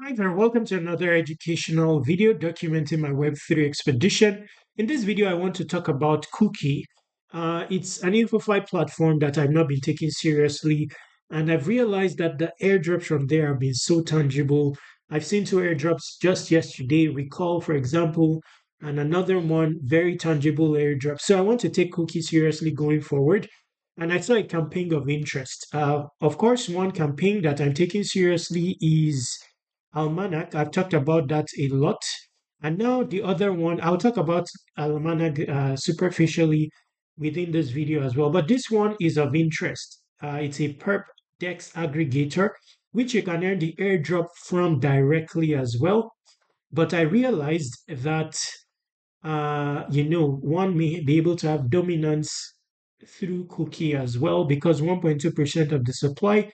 Hi there, welcome to another educational video documenting my Web3 expedition. In this video, I want to talk about Cookie. It's an Infofi platform that I've not been taking seriously, and I've realized that the airdrops from there have been so tangible. I've seen two airdrops just yesterday, Recall, for example, and another one, very tangible airdrop. So I want to take Cookie seriously going forward. And I saw a campaign of interest. Of course, one campaign that I'm taking seriously is Almanac. I've talked about that a lot. And now the other one, I'll talk about Almanac superficially within this video as well. But this one is of interest. It's a Perp Dex aggregator, which you can earn the airdrop from directly as well. But I realized that, one may be able to have dominance through cookie as well because 1.2% of the supply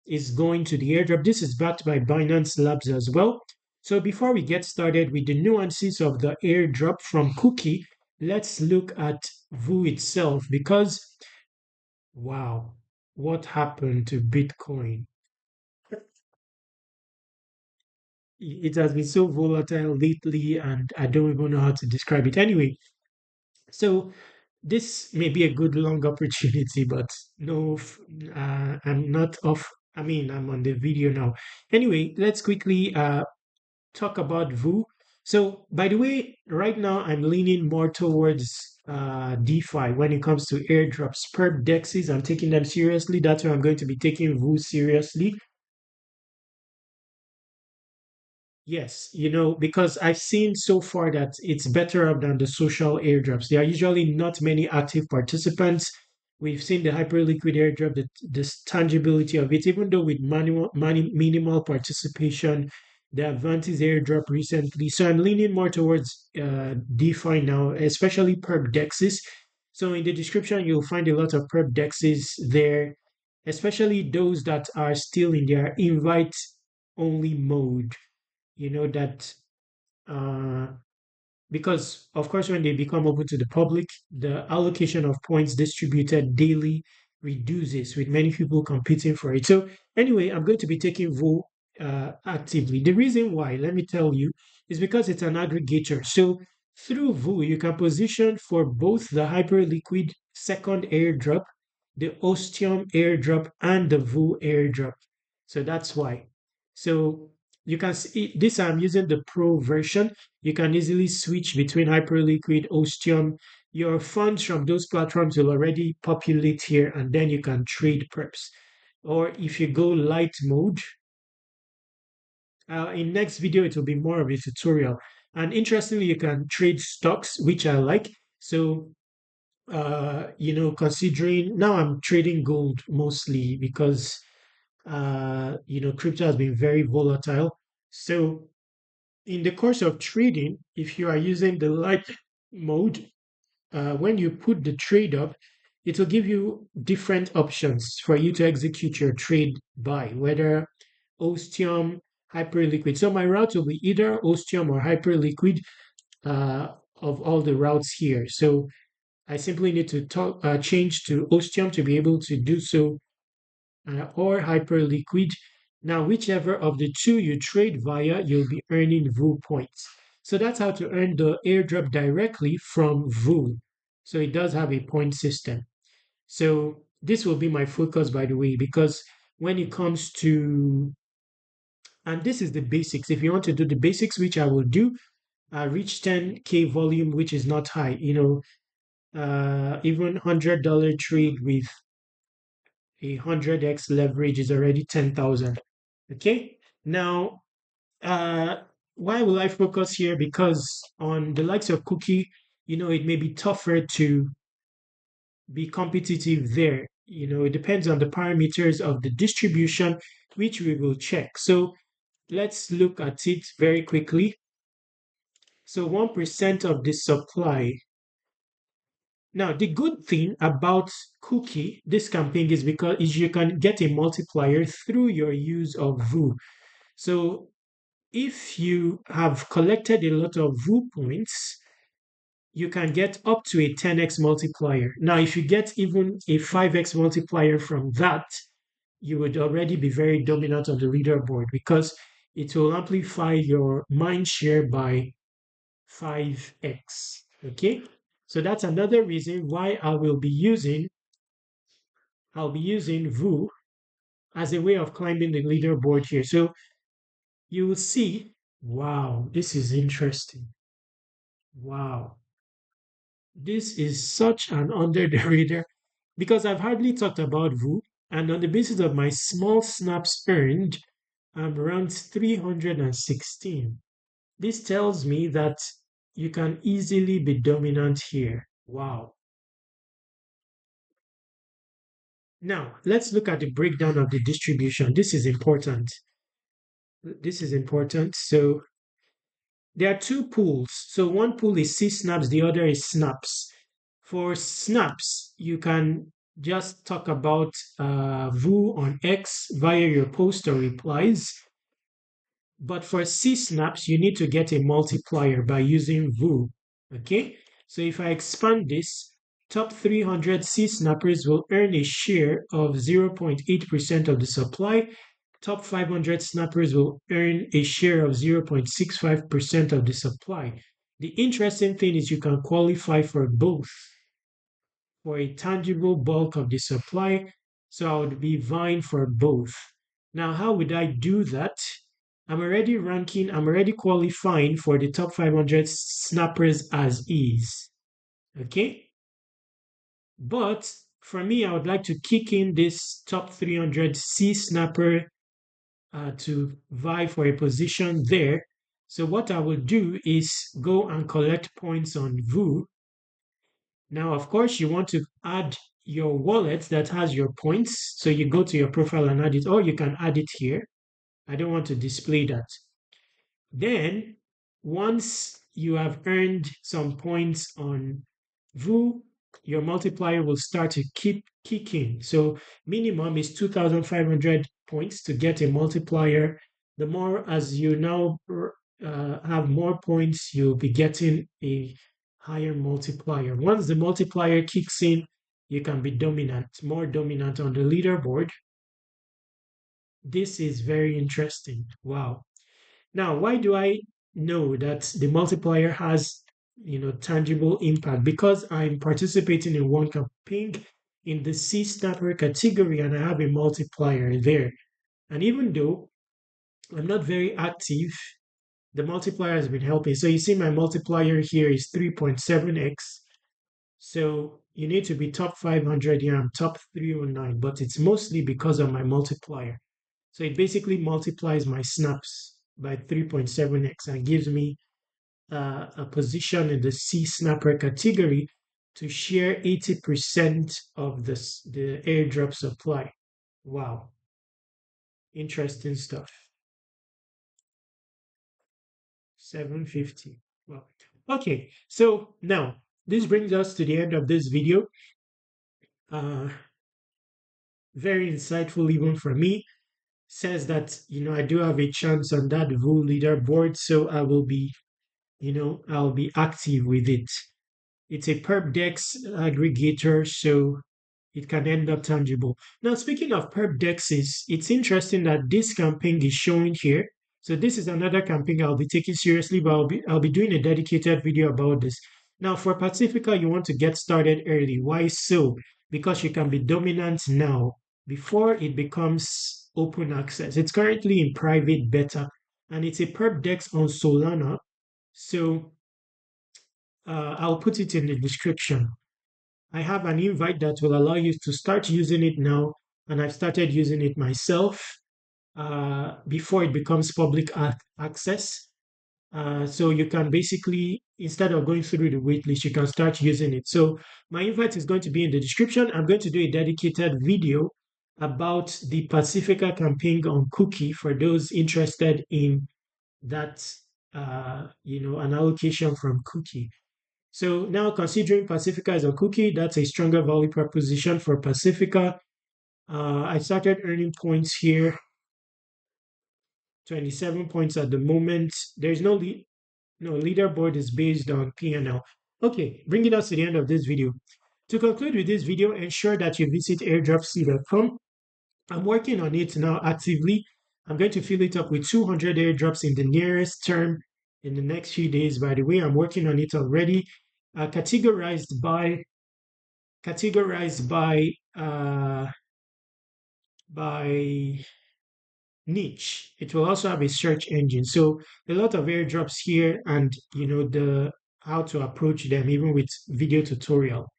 is going to the airdrop. This is backed by Binance Labs as well. So before we get started with the nuances of the airdrop from Cookie, let's look at Voo itself because, wow, what happened to Bitcoin? It has been so volatile lately, and I don't even know how to describe it. Anyway, so this may be a good long opportunity, but no, I'm not off. I mean, I'm on the video now. Anyway, let's quickly talk about Voo. So, by the way, right now I'm leaning more towards DeFi when it comes to airdrops. Perp Dexes, I'm taking them seriously. That's why I'm going to be taking Voo seriously. Yes, because I've seen so far that it's better up than the social airdrops. There are usually not many active participants. We've seen the hyperliquid airdrop, the tangibility of it, even though with minimal participation, the Avantis airdrop recently. So I'm leaning more towards DeFi now, especially Perp Dexes. So in the description, you'll find a lot of Perp Dexes there, especially those that are still in their invite only mode that uh, because of course when they become open to the public, the allocation of points distributed daily reduces with many people competing for it. So anyway, I'm going to be taking Vo actively. The reason why, let me tell you, is because it's an aggregator. So through Vo, you can position for both the Hyperliquid second airdrop, the Ostium airdrop, and the Vo airdrop. So that's why. So you can see this. I'm using the Pro version. You can easily switch between Hyperliquid, Ostium. Your funds from those platforms will already populate here, and then you can trade perps. Or if you go light mode, in next video it will be more of a tutorial. And interestingly, you can trade stocks, which I like. So considering now I'm trading gold mostly because crypto has been very volatile. So in the course of trading, if you are using the light mode, when you put the trade up, it will give you different options for you to execute your trade by, whether Ostium, Hyperliquid. So my route will be either Ostium or Hyperliquid of all the routes here. So I simply need to change to Ostium to be able to do so, or Hyperliquid. Now, whichever of the two you trade via, you'll be earning VOO points. So that's how to earn the airdrop directly from VOO. So it does have a point system. So this will be my focus, by the way, because when it comes to, and this is the basics. If you want to do the basics, which I will do, reach 10K volume, which is not high. Even $100 trade with 100x leverage is already 10,000. Okay. Now, uh, why will I focus here? Because on the likes of Cookie, it may be tougher to be competitive there. It depends on the parameters of the distribution, which we will check. So let's look at it very quickly. So 1% of the supply. Now, the good thing about Cookie, this campaign is because you can get a multiplier through your use of VOO. So if you have collected a lot of VOO points, you can get up to a 10x multiplier. Now, if you get even a 5x multiplier from that, you would already be very dominant on the leaderboard because it will amplify your mind share by 5x. Okay, so that's another reason why I'll be using Voo as a way of climbing the leaderboard here. So you will see, wow, this is interesting. Wow, this is such an under the radar because I've hardly talked about Voo, and on the basis of my small snaps earned, I'm around 316. This tells me that you can easily be dominant here. Wow. Now, let's look at the breakdown of the distribution. This is important. This is important. So there are two pools. So one pool is C snaps, the other is snaps. For snaps, you can just talk about Voo on X via your post or replies. But for C snaps, you need to get a multiplier by using Voo. Okay? So if I expand this, top 300 C snappers will earn a share of 0.8% of the supply. Top 500 snappers will earn a share of 0.65% of the supply. The interesting thing is you can qualify for both for a tangible bulk of the supply. So I would be vying for both. Now, how would I do that? I'm already qualifying for the top 500 snappers as is. Okay? But for me, I would like to kick in this top 300 C snapper to vie for a position there. So what I will do is go and collect points on Voo. Now, of course, you want to add your wallet that has your points. So you go to your profile and add it, or you can add it here. I don't want to display that. Then, once you have earned some points on Voo, your multiplier will start to keep kicking. So minimum is 2,500 points to get a multiplier. The more as you now have more points, you'll be getting a higher multiplier. Once the multiplier kicks in, you can be dominant, more dominant on the leaderboard. This is very interesting. Wow. Now, why do I know that the multiplier has, tangible impact? Because I'm participating in one campaign in the C snapper category and I have a multiplier there. And even though I'm not very active, the multiplier has been helping. So you see my multiplier here is 3.7x. So you need to be top 500 here. I'm top 309, but it's mostly because of my multiplier. So it basically multiplies my snaps by 3.7x and gives me a position in the C snapper category to share 80% of the airdrop supply. Wow, interesting stuff. 750. Wow. Okay, so now this brings us to the end of this video. Uh, very insightful even for me. Says that I do have a chance on that Voo leaderboard, so I will be I'll be active with it. It's a perp dex aggregator, so it can end up tangible. Now, speaking of perp dexes, it's interesting that this campaign is showing here. So this is another campaign I'll be taking seriously, but I'll be doing a dedicated video about this. Now, for Pacifica, you want to get started early. Why so? Because you can be dominant now before it becomes open access. It's currently in private beta, and it's a perp dex on Solana. So I'll put it in the description. I have an invite that will allow you to start using it now, and I've started using it myself before it becomes public access. So you can basically, instead of going through the waitlist, you can start using it. So my invite is going to be in the description. I'm going to do a dedicated video about the Pacifica campaign on Cookie for those interested in that, an allocation from Cookie. So now considering Pacifica as a cookie, that's a stronger value proposition for Pacifica. I started earning points here, 27 points at the moment. There's no leaderboard is based on PNL. Okay, bringing us to the end of this video. To conclude with this video, ensure that you visit airdropc.com. I'm working on it now actively. I'm going to fill it up with 200 airdrops in the nearest term in the next few days. By the way, I'm working on it already. Categorized by niche. It will also have a search engine. So a lot of airdrops here, and the how to approach them, even with video tutorial.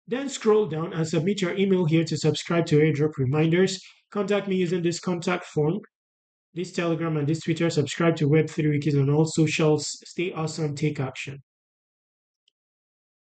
Then scroll down and submit your email here to subscribe to airdrop reminders. Contact me using this contact form, this Telegram and this Twitter. Subscribe to Web3 Wikis on all socials. Stay awesome. Take action.